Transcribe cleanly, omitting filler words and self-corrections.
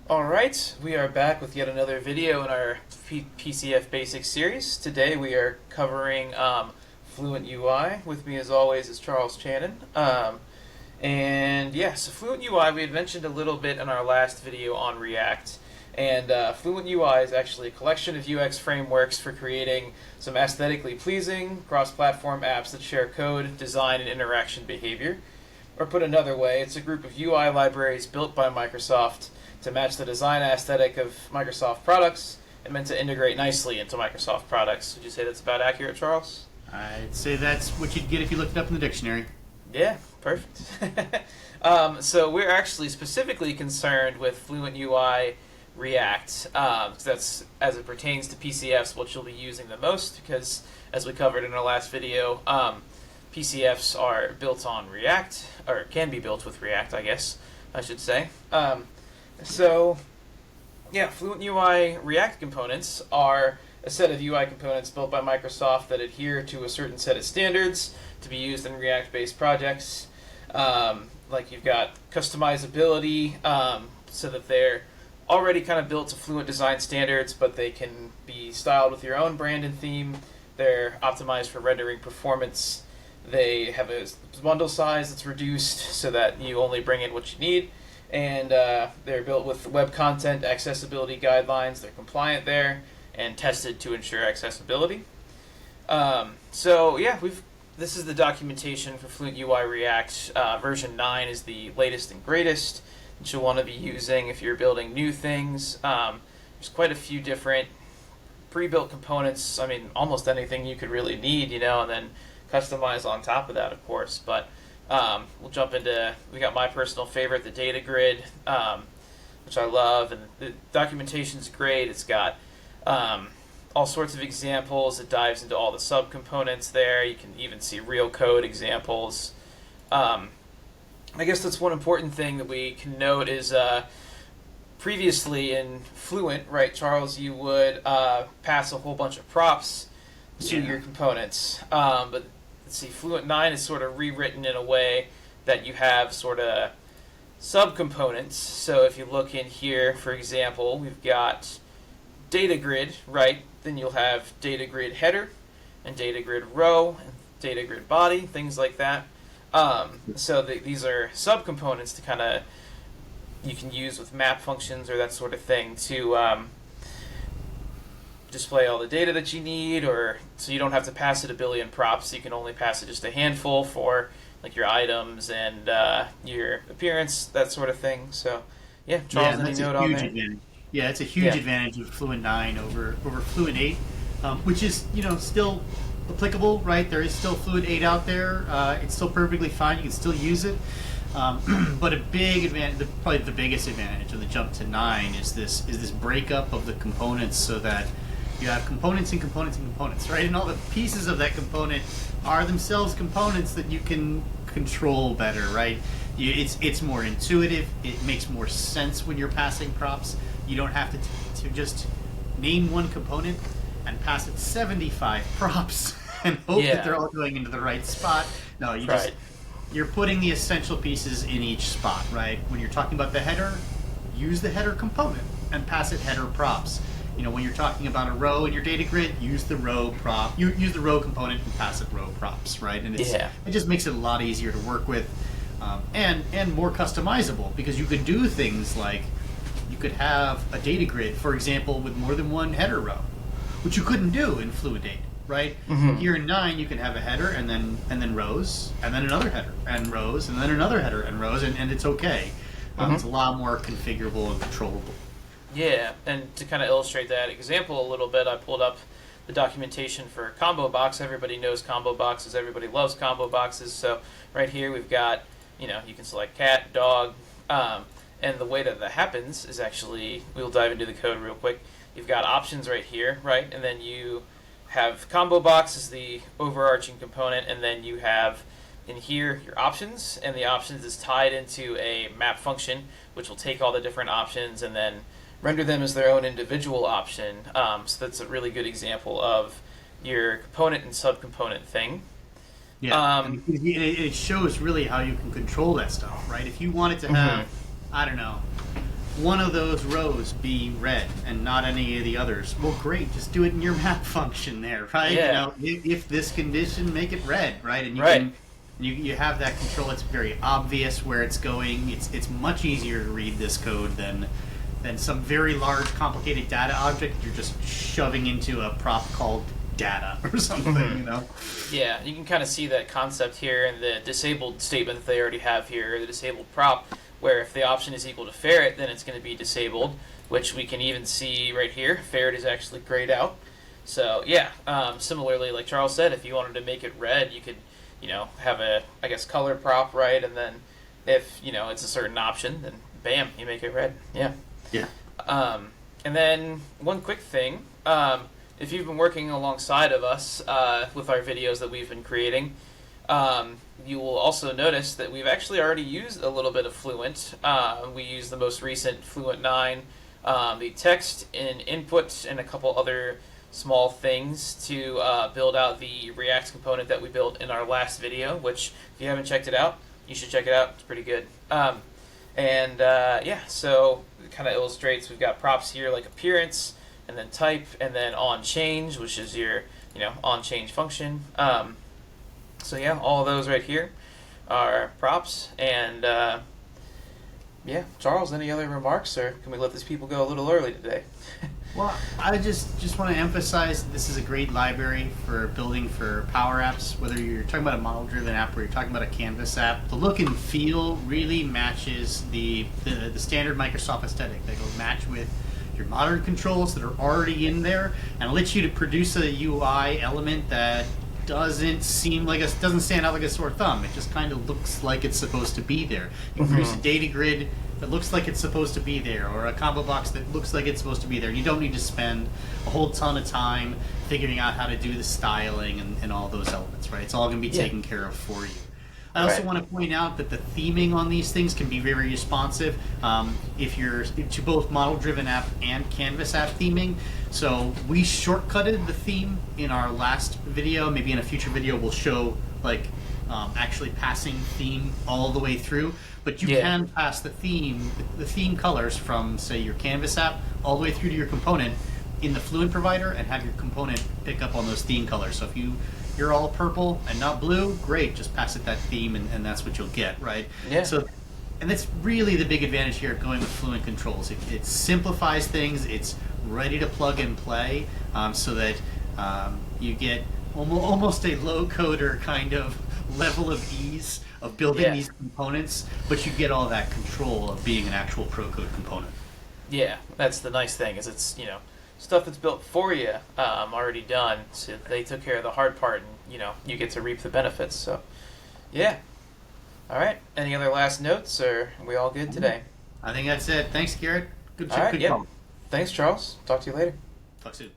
Alright, we are back with yet another video in our PCF Basics series. Today we are covering Fluent UI. With me as always is Charles Channon. So Fluent UI we had mentioned a little bit in our last video on React. And Fluent UI is actually a collection of UX frameworks for creating some aesthetically pleasing cross-platform apps that share code, design, and interaction behavior. Or put another way, it's a group of UI libraries built by Microsoft to match the design aesthetic of Microsoft products and meant to integrate nicely into Microsoft products. Would you say that's about accurate, Charles? I'd say that's what you'd get if you looked it up in the dictionary. Yeah, perfect. So we're actually specifically concerned with Fluent UI React. That's as it pertains to PCFs, what you'll be using the most, because as we covered in our last video, PCFs are built on React, or can be built with React, I guess I should say. Fluent UI React components are a set of UI components built by Microsoft that adhere to a certain set of standards to be used in React-based projects. Like you've got customizability, so that they're already kind of built to Fluent design standards, but they can be styled with your own brand and theme. They're optimized for rendering performance. They have a bundle size that's reduced so that you only bring in what you need. And they're built with web content accessibility guidelines. They're compliant there and tested to ensure accessibility. This is the documentation for Fluent UI React. Version 9 is the latest and greatest that you'll want to be using if you're building new things. There's quite a few different pre-built components. I mean, almost anything you could really need, and then customize on top of that, of course. But we'll jump into, we got my personal favorite, the data grid, which I love, and the documentation's great. It's got all sorts of examples. It dives into all the subcomponents there. You can even see real code examples. I guess that's one important thing that we can note is previously in Fluent, right, Charles, you would pass a whole bunch of props to your components. But let's see, Fluent 9 is sort of rewritten in a way that you have sort of subcomponents. So if you look in here, for example, we've got data grid, right? Then you'll have data grid header and data grid row and data grid body, things like that. These are subcomponents to kind of, you can use with map functions or that sort of thing to display all the data that you need, or so you don't have to pass it a billion props. You can only pass it just a handful for like your items and your appearance, that sort of thing. So yeah, Charles, any note on that? Advantage. Yeah, it's a huge advantage of Fluent 9 over Fluent 8, which is still applicable, right? There is still Fluent 8 out there. It's still perfectly fine. You can still use it. But a big advantage, probably the biggest advantage of the jump to 9 is this breakup of the components, so that you have components and components and components, right? And all the pieces of that component are themselves components that you can control better, right? It's more intuitive. It makes more sense when you're passing props. You don't have to just name one component and pass it 75 props and hope that they're all going into the right spot. No, you're putting the essential pieces in each spot, right? When you're talking about the header, use the header component and pass it header props. When you're talking about a row in your data grid, use the row prop. Use the row component and pass it row props, right? And it just makes it a lot easier to work with, and more customizable, because you could do things like you could have a data grid, for example, with more than one header row, which you couldn't do in Fluent 8, right? Mm-hmm. Here in 9, you can have a header and then rows, and then another header and rows, and then another header and rows, and it's okay. It's a lot more configurable and controllable. Yeah, and to kind of illustrate that example a little bit, I pulled up the documentation for Combobox. Everybody knows combo boxes. Everybody loves combo boxes. So right here we've got, you can select cat, dog, and the way that happens is actually, we'll dive into the code real quick. You've got options right here, right? And then you have Combobox as the overarching component, and then you have in here your options, and the options is tied into a map function, which will take all the different options and then render them as their own individual option. So that's a really good example of your component and subcomponent thing. Yeah, it shows really how you can control that stuff, right? If you wanted to have, I don't know, one of those rows be red and not any of the others. Well, great, just do it in your map function there, right? Yeah. If this condition, make it red, right? And Right. you have that control. It's very obvious where it's going. It's much easier to read this code than some very large, complicated data object you're just shoving into a prop called data or something. Yeah, you can kind of see that concept here in the disabled statement that they already have here, the disabled prop, where if the option is equal to ferret, then it's going to be disabled, which we can even see right here. Ferret is actually grayed out. So yeah, similarly, like Charles said, if you wanted to make it red, you could, have a, I guess, color prop, right? And then if, it's a certain option, then bam, you make it red. Yeah. Yeah. And then one quick thing, if you've been working alongside of us with our videos that we've been creating, you will also notice that we've actually already used a little bit of Fluent. We used the most recent Fluent 9, the text and input, and a couple other small things to build out the React component that we built in our last video, which if you haven't checked it out, you should check it out. It's pretty good. Yeah, so it kind of illustrates, we've got props here like appearance, and then type, and then on change, which is your, on change function. So yeah, all of those right here are props. And yeah, Charles, any other remarks, or can we let these people go a little early today? Well, I just want to emphasize that this is a great library for building for Power Apps, whether you're talking about a model-driven app or you're talking about a Canvas app. The look and feel really matches the standard Microsoft aesthetic. They go match with your modern controls that are already in there, and it lets you to produce a UI element that doesn't stand out like a sore thumb. It just kind of looks like it's supposed to be there. You can produce a data grid that looks like it's supposed to be there, or a combo box that looks like it's supposed to be there. You don't need to spend a whole ton of time figuring out how to do the styling and all those elements, right? It's all going to be taken care of for you. I also want to point out that the theming on these things can be very responsive if you're to both model-driven app and Canvas app theming. So we shortcutted the theme in our last video. Maybe in a future video we'll show actually passing theme all the way through. But you can pass the theme colors from, say, your Canvas app all the way through to your component in the Fluent provider and have your component pick up on those theme colors. So if you're all purple and not blue, great, just pass it that theme and that's what you'll get, right? Yeah. So, and that's really the big advantage here of going with Fluent controls. It simplifies things, it's ready to plug and play, so that you get almost a low-coder kind of level of ease of building these components, but you get all that control of being an actual pro code component. Yeah, that's the nice thing, is it's, stuff that's built for you, already done. So they took care of the hard part, and you get to reap the benefits. So, yeah. All right. Any other last notes, or are we all good today? I think that's it. Thanks, Garrett. Good All right. call. Thanks, Charles. Talk to you later. Talk soon.